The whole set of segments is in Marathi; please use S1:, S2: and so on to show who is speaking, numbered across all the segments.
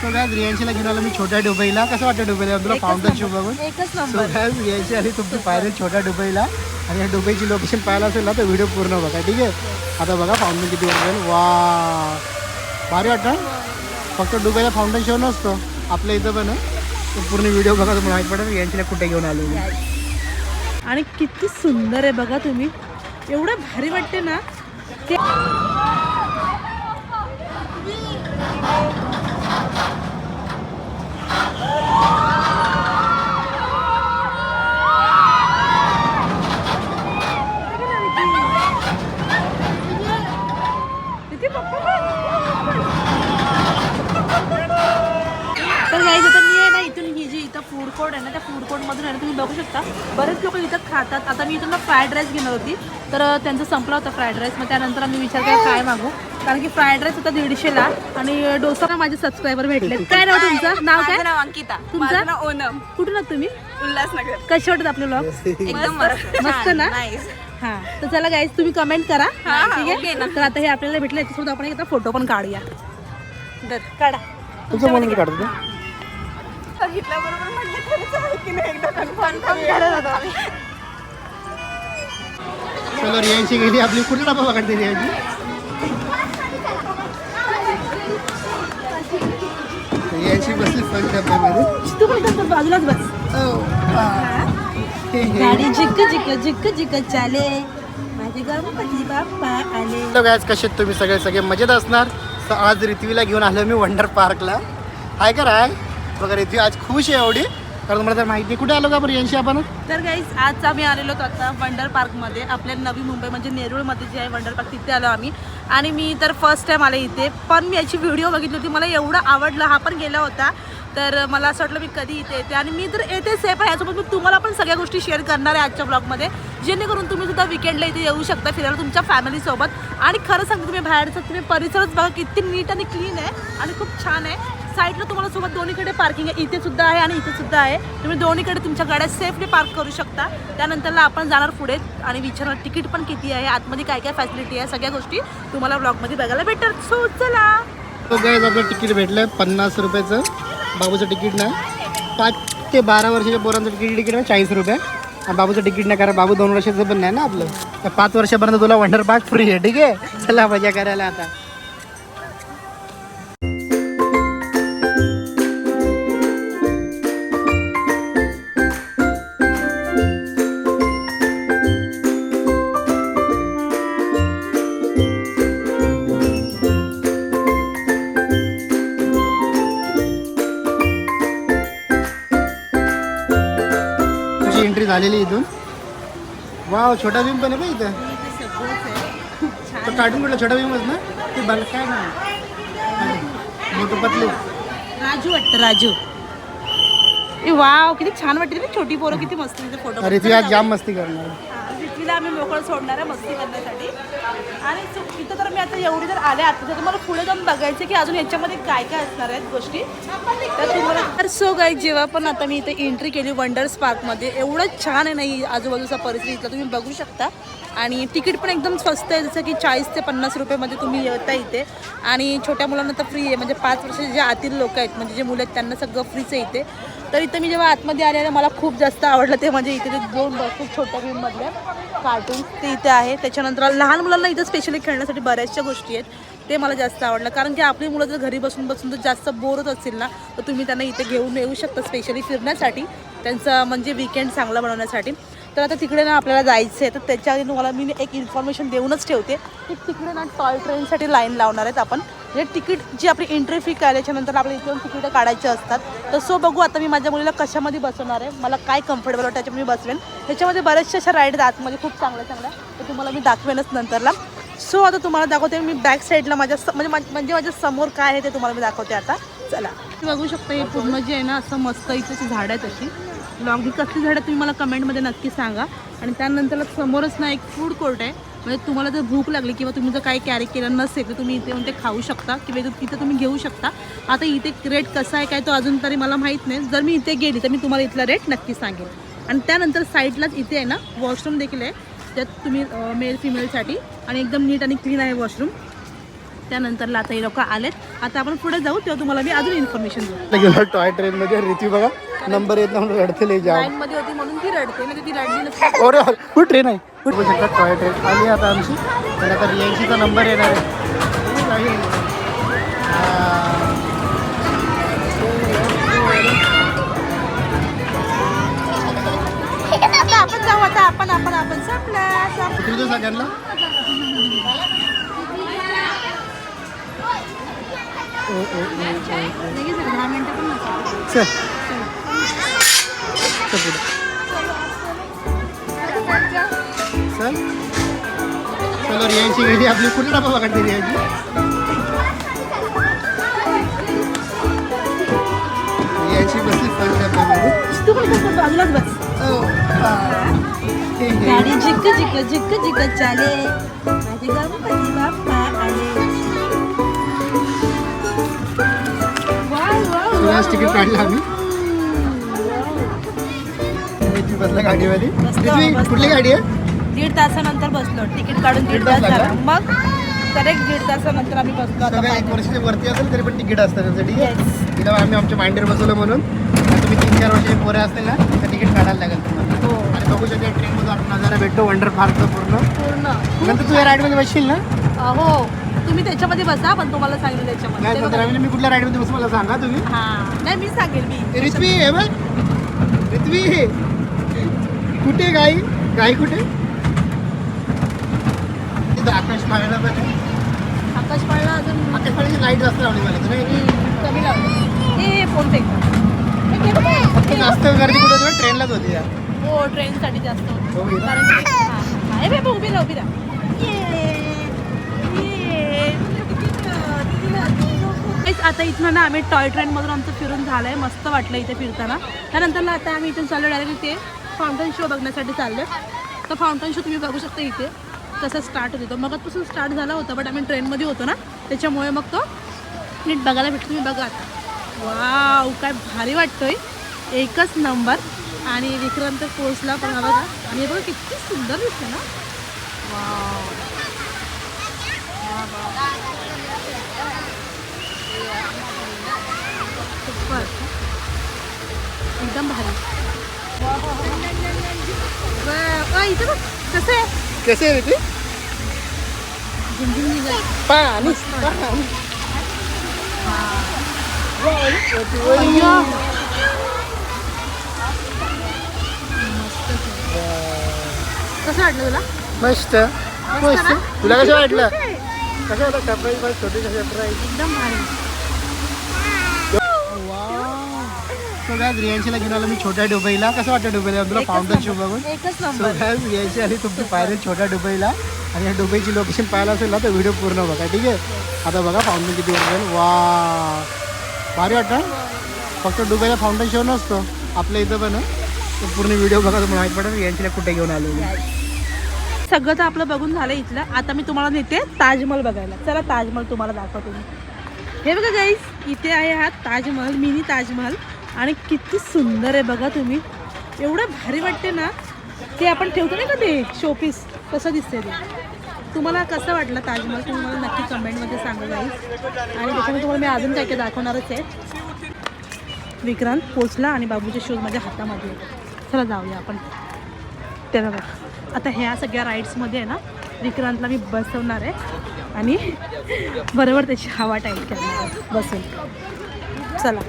S1: तो काय रियांशीला घेऊन आलो मी छोट्या दुबईला. कसं वाटतं दुबईला तुला फाउंटन शो बघून?
S2: एकच
S1: सो
S2: नंबर.
S1: काय रियांशी आली तुमची फायनल छोट्या दुबईला. आणि या दुबईची लोकेशन पाहायला असेल ना तर व्हिडिओ पूर्ण बघा, ठीक आहे. आता बघा फाउंटन किती वाटेल. वा भारी वाटतं. फक्त दुबईला फाउंटन शो नसतो, आपल्या इथं पण आहे. तो पूर्ण व्हिडिओ बघा तुम्हाला माहीत पडेल रियांशीला कुठे घेऊन आलो मी.
S2: आणि किती सुंदर आहे बघा तुम्ही. एवढं भारी वाटते ना ते. तर गाईज आता मी आहे ना इथून ही जी इथं फूड कोर्ट आहे ना त्या फूड कोर्टमधून आहे ना तुम्ही बघू शकता बरेच लोक इथं खातात. आता मी इथून ना फ्राईड राईस घेणार होती तर त्यांचं संपला होता फ्राईड राईस. मग त्यानंतर आम्ही विचार केला काय मागू, कारण की फ्राईड राईस होता 150ला आणि डोसा ना माझे सबस्क्रायबर भेटले. काय नाव तुमचं? नाव काय?
S3: नाव अंकिता.
S2: तुमचं
S3: नाव ओनम.
S2: कुठून आहात तुम्ही?
S3: उल्हासनगर.
S2: कसे वाटत आपले ब्लॉग?
S3: एकदम मस्त.
S2: मस्त ना?
S3: नाईस.
S2: हा तर चला गाईज तुम्ही कमेंट करा,
S3: हा,
S2: ठीक
S3: ओके
S2: आहे.
S3: ना.
S2: तर आता हे आपल्याला भेटलं याच्यासोबत आपण एकदा फोटो पण काढूया. काढा.
S1: तुमचं म्हणून काढतो तू?
S3: बघितल्याबरोबर म्हटलं खरंच आहे की नाही एकदा कन्फर्म करत होतो.
S1: चलो रियांशी गेली आपली. कुठे डबा पकडते रियांशी? रियांशी बसली फन डब्यामध्ये.
S2: तू पण इथं बाजूलाच बस. गाडी जिक जिक जिक जिक चाले माझे गणपती बाप्पा आले.
S1: हॅलो गायज, कसे आहेत तुम्ही? सगळे मजेत असणार. तर आज रिथवीला घेऊन आलो मी वंडर पार्कला. हाय का राय बघा, रिथवी आज खुश आहे एवढी, कारण मला तर माहिती. कुठे आलो का बरं यांशी आपण?
S2: तर गाईज आज आम्ही आलेलो होतो आता वंडर पार्कमध्ये. आपल्या नवी मुंबई म्हणजे नेरूळमध्ये जे आहे वंडर पार्क तिथे आलो आम्ही. आणि मी तर फर्स्ट टाईम आले इथे, पण मी याची व्हिडिओ बघितली होती, मला एवढं आवडलं. हा पण गेला होता तर मला असं वाटलं मी कधी इथे येते आणि मी तर येतेच आहे. पण यासोबत मी तुम्हाला पण सगळ्या गोष्टी शेअर करणार आहे आजच्या ब्लॉगमध्ये, जेणेकरून तुम्ही सुद्धा विकेंडला इथे येऊ शकता फिरायला तुमच्या फॅमिलीसोबत. आणि खरं सांगते तुम्ही बाहेरचं तुम्ही परिसरच बघा किती नीट आणि क्लीन आहे आणि खूप छान आहे. साईडला तुम्हाला सोबत दोन्हीकडे पार्किंग आहे, इथे सुद्धा आहे आणि इथे सुद्धा आहे. तुम्ही दोन्हीकडे तुमच्या गाड्या सेफली पार्क करू शकता. त्यानंतरला आपण जाणार पुढे आणि विचारणार तिकीट पण किती आहे, आतमध्ये काय काय फॅसिलिटी आहे, सगळ्या गोष्टी तुम्हाला ब्लॉगमध्ये बघायला भेटतात. सो चला.
S1: तो गायज आपलं तिकीट भेटलं 50 रुपयाचं. बाबूचं तिकीट नाही. 5 ते 12 वर्षाच्या पोरांचं तिकीट आहे 40 रुपये. आणि बाबूचं तिकीट नाही, कारण बाबू 2 वर्षाचं पण नाही ना आपलं. तर 5 वर्षापर्यंत तुला वंडर पार्क फ्री आहे, ठीक आहे. चला मजा करायला आता. एंट्री झालेली इथून. वाव, छोटा भीम पण आहे का इथं? तो कार्टून कुठला छोटा भीमच ना? ते बल काय ना मोठं पतलू
S2: राजू वाटतं, राजू. ए वाव, किती छान वाटते रे. छोटी पोरं किती मस्त तिथे फोटो.
S1: अरे ती आज जाम मस्ती करणार.
S2: तिथलीला आम्ही मोकळं सोडणार आहे मस्ती करण्यासाठी. आणि इथं तर मी आता एवढी जर आले आता तर मला पुढे जाऊन बघायचं की अजून याच्यामध्ये काय काय असणार आहेत गोष्टी तर तुम्हाला. तर सो गाईज जेव्हा पण आता मी इथे एंट्री केली वंडर्स पार्कमध्ये, एवढं छान आहे नाही आजूबाजूचा परिसर इथला तुम्ही बघू शकता. आणि तिकीट पण एकदम स्वस्त आहे, जसं की 40 ते 50 रुपयेमध्ये तुम्ही येता इथे. आणि छोट्या मुलांना तर फ्री आहे, म्हणजे 5 वर्षाचे जे आतील लोक आहेत म्हणजे जे मुलं आहेत त्यांना सगळं फ्रीच आहे इथे. तर इथं मी जेव्हा आतमध्ये आले मला खूप जास्त आवडलं ते म्हणजे इथे ते 2 खूप छोट्या भीममधल्या कार्टून ते इथे आहे. त्याच्यानंतर लहान मुलांना इथं स्पेशली खेळण्यासाठी बऱ्याचशा गोष्टी आहेत, ते मला जास्त आवडलं. कारण की आपली मुलं जर घरी बसून जर जास्त बोर होत असतील ना तर तुम्ही त्यांना इथे घेऊन येऊ शकता स्पेशली फिरण्यासाठी, त्यांचं म्हणजे विकेंड चांगला बनवण्यासाठी. तर आता तिकडे ना आपल्याला जायचं आहे, तर त्याच्या आधी तुम्हाला मी एक इन्फॉर्मेशन देऊनच ठेवते की तिकडे ना टॉय ट्रेनसाठी लाईन लावणार आहेत आपण. म्हणजे तिकीट जी आपली एंट्री फी काय त्याच्यानंतर आपल्या इथून तिकीटं काढायची असतात. तर सो बघू आता मी माझ्या मुलीला कशामध्ये बसवणार आहे, मला काय कम्फर्टेबल वाटतं त्याच्यामध्ये मी बसवेन. त्याच्यामध्ये बऱ्याचशा अशा राईड आहेत आतमध्ये खूप चांगल्या तर तुम्हाला मी दाखवेनच नंतरला. सो आता तुम्हाला दाखवते मी बॅक साईडला म्हणजे माझ्या समोर काय आहे ते तुम्हाला मी दाखवते आता. चला बघू शकता हे पूर्ण जे आहे ना असं मस्त इथे झाडं आहेत अशी लॉंग. कसली झाडं तुम्ही मला कमेंटमध्ये नक्की सांगा. आणि त्यानंतर समोरच ना एक फूड कोर्ट आहे, म्हणजे तुम्हाला जर भूक लागली किंवा तुम्ही जर काही कॅरी केलं नसेल तर तुम्ही इथे येऊन ते खाऊ शकता किंवा तिथे तुम्ही घेऊ शकता. आता इथे रेट कसा आहे काय तो अजून तरी मला माहीत नाही, जर मी इथे गेली तर मी तुम्हाला इथला रेट नक्की सांगेन. आणि त्यानंतर साईडलाच इथे आहे ना वॉशरूम देखील आहे, ज्यात तुम्ही मेल फिमेलसाठी आणि एकदम नीट आणि क्लीन आहे वॉशरूम. त्यानंतरला आता हे लोक आलेत. आता आपण पुढे जाऊ तेव्हा तुम्हाला मी अजून इन्फॉर्मेशन देऊ.
S1: गेलो टॉय ट्रेन मध्ये ऋतू बघा नंबर येत ना रडते लई जाम.
S3: लाईन मध्ये होती म्हणून ती रडते म्हणजे ती रडली नसते.
S1: अरे कुठे ट्रेन आहे बघू शकता टॉय ट्रेन आली आता आमची. आणि आता रियांशीचा नंबर येणार आहे.
S2: आता आपण जाऊ. आता आपण संपला.
S1: कुठे तो सगळ्यांना
S2: लगेच 10 मिनिटं पण नसतात.
S1: चल चल पुढे चल. चलो रियांशी गेली आपली. कुठे डबा बघते रियांशी. रियांशी बसली फर्स्ट डब्यामध्ये.
S2: तू पण कसं बाजूलाच बस. गाडी जिक्क जिक्क जिक्क जिक्क चाले. माझे गणपती बाप्पा आले.
S1: आज तिकीट काढलं आम्ही बसला गाडीमध्ये. कुठली गाडी आहे.
S2: 1.5 तासानंतर बसलो. तिकीट काढून 1.5 तास झाला. मग करेक्ट 1.5 तासानंतर आम्ही बसलो. आता
S1: सगळ्या 1 वर्षाच्या वरती असेल तरी पण तिकीट असतं त्याचं. ठीक आहे. तिला आम्ही आमच्या माइंडवर बसवलं म्हणून. तुम्ही 3-4 वर्षाचे पोरे असतील ना तर तिकीट काढायला लागेल तुम्हाला.
S2: हो.
S1: आणि बघू शकता ट्रेनमध्ये आपण नजारा भेटतो वंडर पार्कचा पूर्ण. नंतर तू या राईडमध्ये बसशील ना.
S2: हो तुम्ही त्याच्यामध्ये बसा पण तुम्हाला सांगितलं
S1: नाही
S2: त्याच्यामध्ये.
S1: तर रवीने मी कुठल्या राईडमध्ये बसू मला सांगा तुम्ही.
S2: हां नाही मी सांगेल मी.
S1: रित्वी हे बघ रित्वी कुठे गाई गाई कुठे. तिथं आकाश पाळणा पण आहे.
S2: आकाश पाळला अजून
S1: आकाश पाळण्याची लाईट जास्त लावली मला तर नाही.
S2: कमी लावलं. हे फोन पे
S1: फक्त जास्त गर्दी कुठे होती ट्रेनलाच होती यार.
S2: हो ट्रेनसाठी जास्त
S1: हो,
S2: होतं.
S1: ना.
S2: कारण की- हां. हे बाबा उभी राहा. Guys, आता इथनं ना आम्ही टॉय ट्रेनमधून आमचं फिरून झालं आहे. मस्त वाटलं इथे फिरताना. त्यानंतर आता आम्ही इथून चाललो डायरेक्ट इथे फाउंटन शो बघण्यासाठी चाललो. तर फाउंटन शो तुम्ही बघू शकता इथे कसं स्टार्ट होतो. मगापासून स्टार्ट झाला होता बट आम्ही ट्रेनमध्ये होतो ना त्याच्यामुळे मग तो नीट बघायला भेटतो. तुम्ही बघा आता. वाव काय भारी वाटतोय. एकच नंबर. आणि विक्रांत पोचला पण हा बघा. आणि हे बघा किती सुंदर दिसते ना. वाव सुपर एकदम भारी. इथे बघ कसं आहे.
S1: कसे आहे ते
S2: झिंझिंग निघाली.
S1: पाणी
S2: कसं वाटलं तुला.
S1: मस्त मस्त. तुला कसं वाटलं. कसं वाटलं सरप्राईज छोटी सरप्राईज
S2: एकदम भारी.
S1: सगळ्यात रियांशीला घेऊन आलो मी छोट्या दुबईला. कसं वाटतं दुबईला तुला फाउंटन शो बघून.
S2: एकच नंबर.
S1: सगळ्यात रियांशी आली तुमची पायरी छोट्या दुबईला. आणि या दुबईची लोकेशन पाहायला असेल ना तर व्हिडिओ पूर्ण बघा. ठीक आहे. आता बघा फाउंटन किती वाटेल. वा भारी वाटतं. फक्त दुबईला फाउंटन शो नसतो आपल्या इथं पण. तर पूर्ण व्हिडिओ बघा तुम्हाला माहीत पडेल रियांशीला कुठे घेऊन आलो.
S2: सगळं तर आपलं बघून झालं इथलं. आता मी तुम्हाला नेते ताजमहल बघायला. चला ताजमहल तुम्हाला दाखवते मी. हे बघा गाईस इथे आहे हा ताजमहल. मिनी ताजमहल. आणि किती सुंदर आहे बघा तुम्ही. एवढं भारी वाटते ना. ते आपण ठेवतो नाही का ते शोपीस कसं दिसते ते. तुम्हाला कसं वाटलं ताजमहल तुम्ही मला नक्की कमेंटमध्ये सांगा गाईस. आणि त्याच्यामध्ये तुम्हाला मी अजून काय काय दाखवणारच आहे. विक्रांत पोचला आणि बाबूच्या शूज माझ्या हातामध्ये. चला जाऊया आपण. त्याला बघा आता ह्या सगळ्या राईड्समध्ये आहे ना विक्रांतला मी बसवणार आहे. आणि बरोबर त्याची हवा टाईट करणार आहे बसून. चला.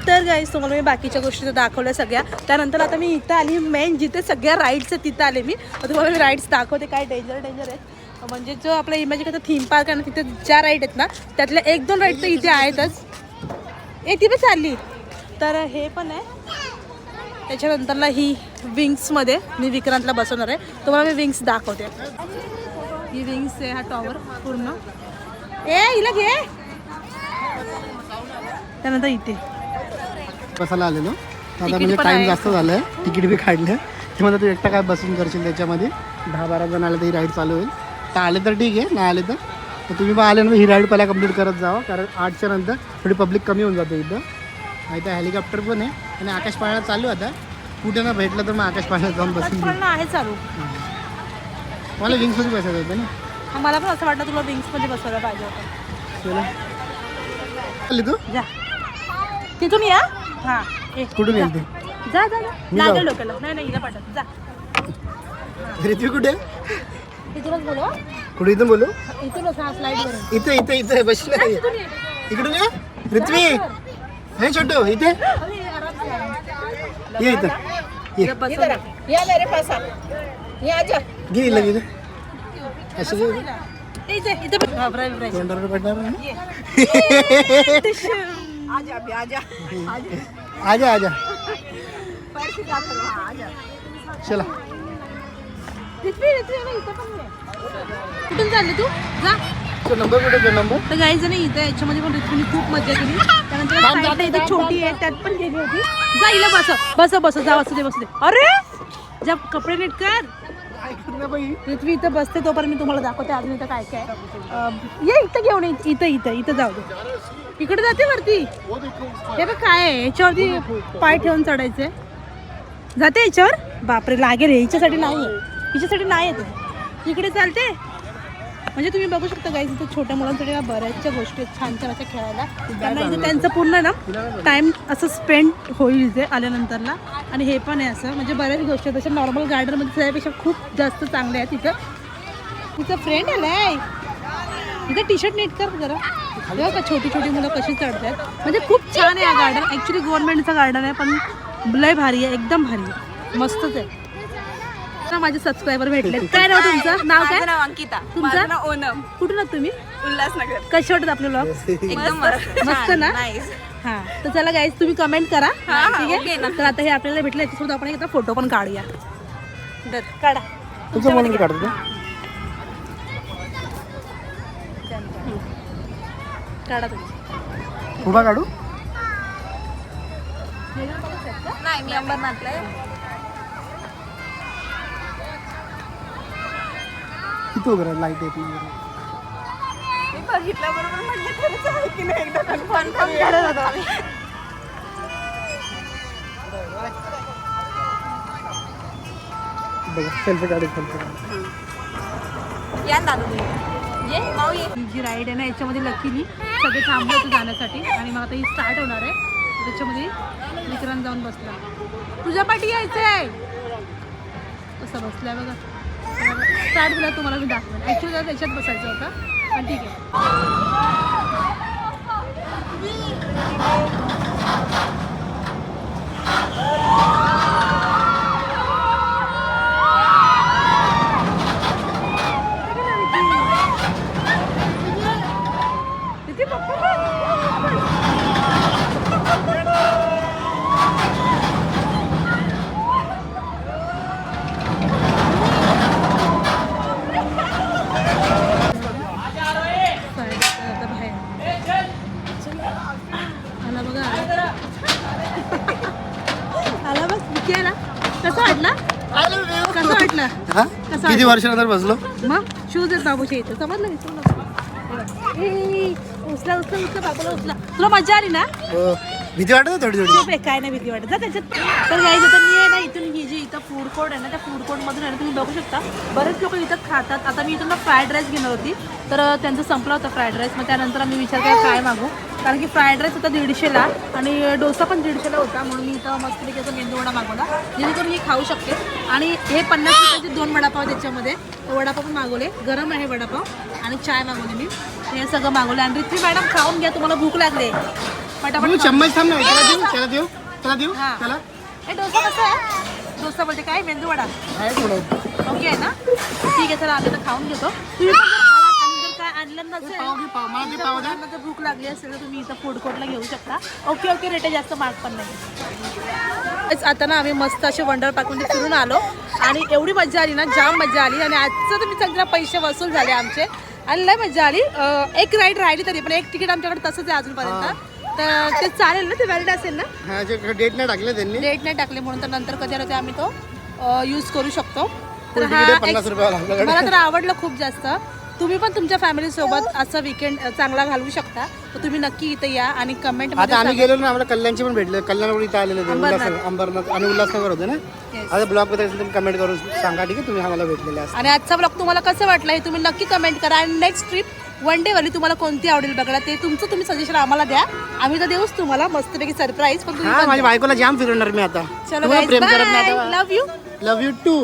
S2: तर गाईस तुम्हाला मी बाकीच्या गोष्टी तर दाखवल्या सगळ्या. त्यानंतर आता मी इथं आली मेन जिथे सगळ्या राईड्स आहेत तिथं आले मी. तुम्हाला मी राईड्स दाखवते काय डेंजर आहेत. म्हणजे जो आपला इमॅजिन करता थीम पार्क आहे ना तिथे ज्या राईड आहेत ना त्यातल्या 1-2 राईड तर इथे आहेतच. ती पण चालली. तर हे पण आहे. त्याच्यानंतरला ही विंग्समध्ये मी विक्रांतला बसवणार आहे. तुम्हाला मी विंग्स दाखवते. ही विंग्स आहे हा टॉवर पूर्ण. हिला घे. त्यानंतर इथे
S1: बसायला आलेलो. आता
S2: तिकीट
S1: म्हणजे
S2: पण
S1: टाइम
S2: आहे.
S1: जास्त झालं आहे. तिकीट बी काढलं. ते म्हणतात तू एकटा काय बसून करशील त्याच्यामध्ये. 10-12 जण आले तर ही राईड चालू होईल. तर आले तर ठीक आहे. नाही आले तर तुम्ही पण आले ना ही राईड पहिला कंप्लीट करत जावा. कारण 8च्या नंतर थोडी पब्लिक कमी होऊन जाते इथं. इथं हेलिकॉप्टर पण आहे. आणि आकाश पाळणा चालू आता. कुठे ना भेटलं तर मग आकाश पाळण्यात जाऊन बसून
S2: आहे चालू.
S1: मला विंग्स मध्ये बसायचं होतं ना.
S2: मला पण असं वाटलं तुला विंग्समध्ये बसवायला पाहिजे होतं.
S1: चला आली तू
S2: जा तिथून या. हां
S1: कुठून येते
S2: जा जा जा.
S1: मी
S2: लागेल
S1: जाऊ?
S2: डोक्याला. नाही नाही हिला पाठव जा.
S1: ऋत्वी कुठे
S2: इथूनच बोलवा.
S1: कुठे इथून बोलू
S2: इथूनच हा स्लाईडवर.
S1: इथे इथे इथे बसले इकडून ये ऋत्वी हे छोटू इथे ये इथं ये
S3: या मेरे पास आ. ये आजा.
S1: घे लगे असं घे.
S2: इथे इथे
S1: तोंडावर पडणार ना.
S3: आजा अभी आजा.
S1: आजा आजा
S3: पैर से जात रहा. आजा.
S1: चला
S2: कुठून चालली तू जा.
S1: तो नंबर कुठे नंबर
S2: तर गाई जण इथं याच्यामध्ये पण ऋतूने खूप मजा केली. त्यानंतर साईडला इथं छोटी आहे त्यात पण गेली होती. जा हिला बस बस जा बसू दे. अरे जा कपडे नीट कर. ऋत्वी इथं बसते तोपर्यंत मी तुम्हाला दाखवते अजून इथं काय काय. ये इथं घेऊन इथं जाऊ दे. इकडे जाते वरती. हे बघ काय आहे याच्यावरती पाय ठेवून चढायचे. जाते याच्यावर. बापरे लागेल हिच्यासाठी नाही हिच्यासाठी नाही येते. इकडे चालते. म्हणजे तुम्ही बघू शकता गाईज इथे छोट्या मुलांसाठी ना बऱ्याचशा गोष्टी आहेत छान छान अशा खेळायला. त्यांना इथे त्यांचं पूर्ण ना टाईम असं स्पेंड होईल इथे आल्यानंतरला. आणि हे पण आहे असं म्हणजे बऱ्याच गोष्टी आहेत तशा नॉर्मल गार्डनमध्ये त्यापेक्षा खूप जास्त चांगले आहेत. तिथं फ्रेंड आलाय. इथं टी शर्ट नीट कर जरा. बघा का छोटी छोटी मुलं कशी चढतात. म्हणजे खूप छान आहे हा गार्डन. ॲक्च्युली गव्हर्नमेंटचं गार्डन आहे पण लय भारी आहे एकदम भारी आहे मस्तच आहे. माझे सबस्क्रायबर भेटले. काय नाव तुमचं नाव काय?
S3: माझं नाव अंकिता.
S2: तुमचं?
S3: माझं नाव ओनम.
S2: कुठून आहात तुम्ही?
S3: उल्हासनगर.
S2: कसे वाटत आपले ब्लॉग?
S3: एकदम मस्त.
S2: मस्त ना?
S3: नाईस.
S2: हां तर चला गाईज तुम्ही कमेंट करा.
S3: हां,
S2: ठीक
S3: ओके
S2: आहे
S3: ना.
S2: तर आता हे आपल्याला भेटलं याच्यासोबत आपण एक फोटो पण काढूया. तर काढा
S1: तुझं म्हणून काढतो
S2: काढा तुम्ही.
S1: उभा काढू
S3: नाही मी अंबरनाथला आहे.
S1: किती उभं लाईट येते
S3: मी बघितल्याबरोबर म्हटलं खरंच आहे की नाही एकदा कन्फर्म करत होतो आम्ही.
S1: बघा सेल्फी काढू सेल्फी काढू.
S3: या ना दादू तुम्ही. ये माऊ ये.
S2: ही जी राईड आहे ना याच्यामध्ये लकीली सगळे थांबले होते जाण्यासाठी आणि मग आता ही स्टार्ट होणार आहे. त्याच्यामध्ये विक्रांत जाऊन बसला. तुझ्या पाठी यायचं आहे कसं बसलाय बघा. स्टार्ट झाला तुम्हाला मी दाखवेन. ॲक्च्युली त्याला त्याच्यात बसायचं होतं पण ठीक आहे. तिथे पप्पा आला बघ विकी आहे ना. कसं वाटलं कसं वाटलं
S1: हा
S2: कसं
S1: किती वर्षानंतर बसलो.
S2: मग शूज आहेत बाबूच्या इथं समजलं विसरू नको. उचला उचला उचला बाबूला उचला. तुला मजा आली ना.
S1: भीती वाटत थोडी थोडी.
S2: खूप आहे काय नाही भीती वाटत जा त्याच्यात. तर गाईज आता मी आहे ना इथून ही जी इथं फूड कोर्ट आहे ना त्या फूड कोर्टमधून आहे ना तुम्ही बघू शकता बरेच लोक इथं खातात. आता मी इथून ना फ्राईड राईस घेणार होती तर त्यांचं संपला होता फ्राईड राईस. मग त्यानंतर आम्ही विचार केला काय मागू कारण की फ्राईड राईस होता 150ला आणि डोसा पण 150ला होता. म्हणून मी इथं मस्तपैकी असं मेंदू वडा मागवला जेणेकरून ही खाऊ शकते. आणि हे 50 रुपयाचे 2 वडापाव त्याच्यामध्ये वडापाव पण मागवले. गरम आहे वडापाव आणि चाय मागवली मी. हे सगळं मागवलं. आणि ऋत्वी मॅडम खाऊन घ्या तुम्हाला भूक लागले पटापट.
S1: चम्मच थांब ना त्याला देऊ त्याला देऊ त्याला देऊ
S2: हां.
S1: त्याला
S2: हे डोसा कसा आहे? डोसा बोलते काय मेंदू वडा
S1: आहे थोडं
S2: ओके आहे ना. ठीक आहे चला आम्ही तर खाऊन घेतो. तुम्ही पण जर आलात आणि जर काय आणलं नसेल
S1: पाव घे पाव मला ते पाव द्या.
S2: जर भूक लागली असेल तर तुम्ही इथं फूड कोर्टला घेऊ शकता. ओके ओके रेट जास्त महाग पण नाही. आता ना आम्ही मस्त असे वंडर पार्कमध्ये फिरून आलो आणि एवढी मजा आली ना जाम मजा आली. आणि आजचं तर मी सगळं पैसे वसूल झाले आमचे आणि लय मजा आली. एक राईड राहिली तरी पण एक तिकीट आमच्याकडे तसंच आहे अजूनपर्यंत. तर ते चालेल ना ते व्हॅलिड असेल ना.
S1: हा जे डेट नाही टाकले त्यांनी
S2: डेट नाही टाकले म्हणून तर नंतर कधी आलं ते आम्ही तो यूज करू शकतो. तर
S1: फुल तिकीट आहे 50 रुपयाला आपल्याकडे.
S2: मला तर आवडलं खूप जास्त. तुम्ही पण तुमच्या फॅमिली सोबत असं विकेंड चांगला घालवू शकता. तर तुम्ही नक्की इथे या आणि कमेंट
S1: आता आम्ही गेलो ना, आम्हाला कल्याणची पण भेटले. कल्याण इथे आलेले होते,
S2: अंबरनाथ.
S1: अंबरनाथ आणि उल्हासनगर होते ना. आता ब्लॉग मध्ये असेल तुम्ही कमेंट करून सांगा, ठीक आहे, तुम्ही आम्हाला भेटलेले असता.
S2: आणि आजचा ब्लॉग तुम्हाला कसं वाटलं हे तुम्ही नक्की कमेंट करा. आणि नेक्स्ट ट्रिप वन डे वाली तुम्हाला कोणती आवडेल बघा, ते तुमचं तुम्ही सजेशन आम्हाला द्या. आम्ही तर देऊच तुम्हाला मस्तपैकी सरप्राईज. पण तुम्ही
S1: हा, माझ्या बायकोला जाम फिरवणार मी आता.
S2: चलो
S1: तुम्हाला
S2: guys,
S1: प्रेम करत
S2: bye.
S1: नाही
S2: Love you.
S1: Love you to.